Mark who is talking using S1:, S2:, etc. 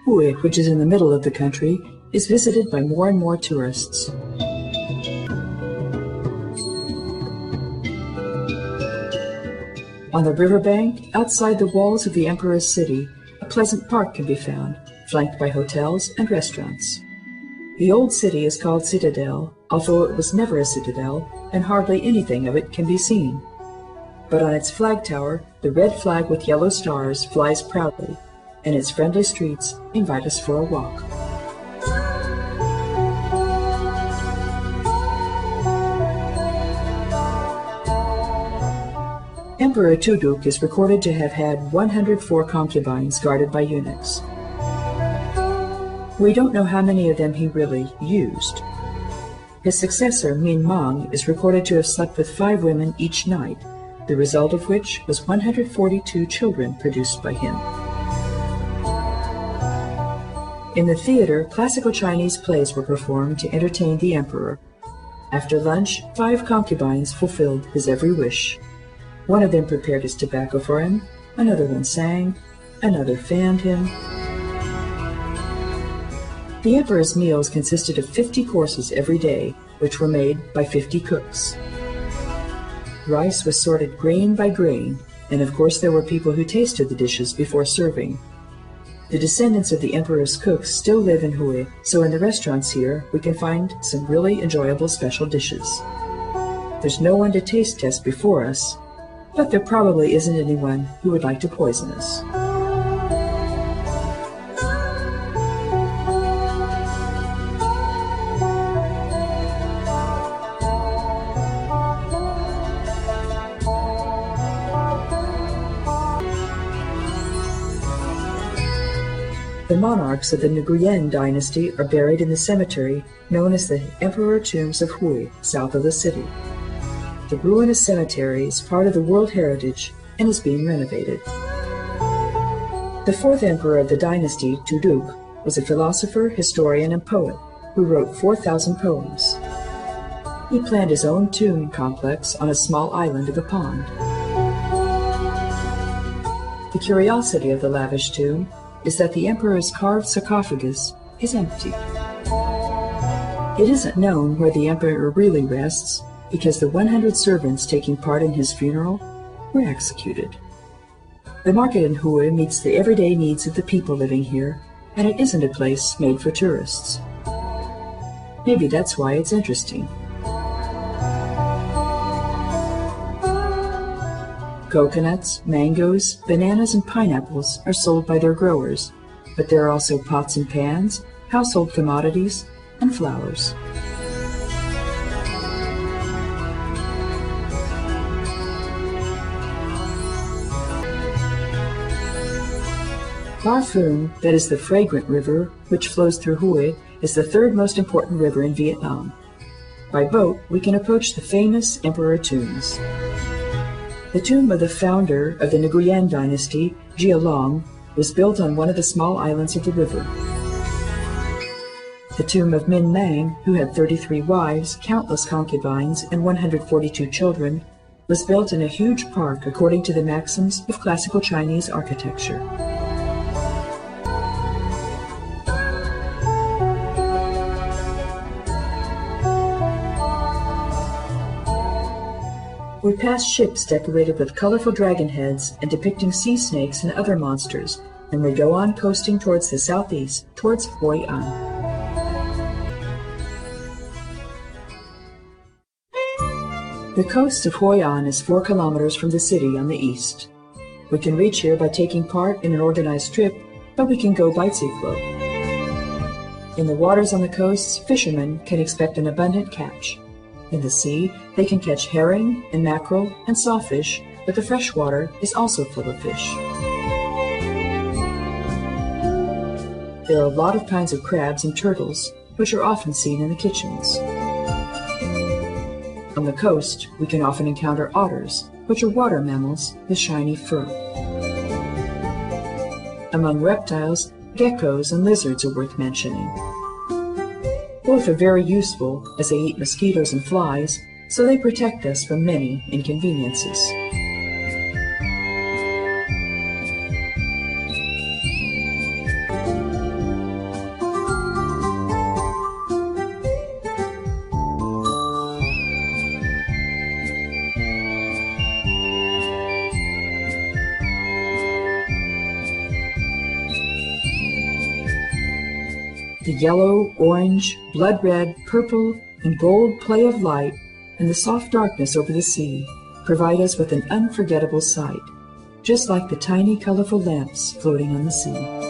S1: Hue, which is in the middle of the country, is visited by more and more tourists. On the riverbank, outside the walls of the Emperor's city, a pleasant park can be found, flanked by hotels and restaurants. The old city is called Citadel, although it was never a citadel, and hardly anything of it can be seen. But on its flag tower, the red flag with yellow stars flies proudly, and its friendly streets invite us for a walk. Emperor Tuduk is recorded to have had 104 concubines guarded by eunuchs. We don't know how many of them he really used. His successor, Min Mang, is recorded to have slept with 5 women each night, the result of which was 142 children produced by him. In the theater, classical Chinese plays were performed to entertain the emperor. After lunch, 5 concubines fulfilled his every wish. One of them prepared his tobacco for him, another one sang, another fanned him. The emperor's meals consisted of 50 courses every day, which were made by 50 cooks. Rice was sorted grain by grain, and of course there were people who tasted the dishes before serving. The descendants of the emperor's cooks still live in Hue, so in the restaurants here we can find some really enjoyable special dishes. There's no one to taste test before us, but there probably isn't anyone who would like to poison us. The monarchs of the Nguyen dynasty are buried in the cemetery known as the Emperor Tombs of Hue, south of the city. The ruinous cemetery is part of the World Heritage and is being renovated. The 4th emperor of the dynasty, Tuduk, was a philosopher, historian, and poet who wrote 4,000 poems. He planned his own tomb complex on a small island of a pond. The curiosity of the lavish tomb is that the emperor's carved sarcophagus is empty. It isn't known where the emperor really rests because the 100 servants taking part in his funeral were executed. The market in Hue meets the everyday needs of the people living here, and it isn't a place made for tourists. Maybe that's why it's interesting. Coconuts, mangoes, bananas, and pineapples are sold by their growers, but there are also pots and pans, household commodities, and flowers. Perfume, that is the fragrant river, which flows through Hue, is the 3rd most important river in Vietnam. By boat, we can approach the famous Emperor Tombs. The tomb of the founder of the Nguyen dynasty, Gia Long, was built on one of the small islands of the river. The tomb of Min Mang, who had 33 wives, countless concubines, and 142 children, was built in a huge park according to the maxims of classical Chinese architecture. We pass ships decorated with colorful dragon heads and depicting sea snakes and other monsters, and we go on coasting towards the southeast, towards Hoi An. The coast of Hoi An is 4 kilometers from the city on the east. We can reach here by taking part in an organized trip, but we can go by seafloat. In the waters on the coasts, fishermen can expect an abundant catch. In the sea, they can catch herring and mackerel and sawfish, but the fresh water is also full of fish. There are a lot of kinds of crabs and turtles, which are often seen in the kitchens. On the coast, we can often encounter otters, which are water mammals with shiny fur. Among reptiles, geckos and lizards are worth mentioning. Both are very useful as they eat mosquitoes and flies, so they protect us from many inconveniences. The yellow, orange, blood red, purple, and gold play of light and the soft darkness over the sea provide us with an unforgettable sight, just like the tiny colorful lamps floating on the sea.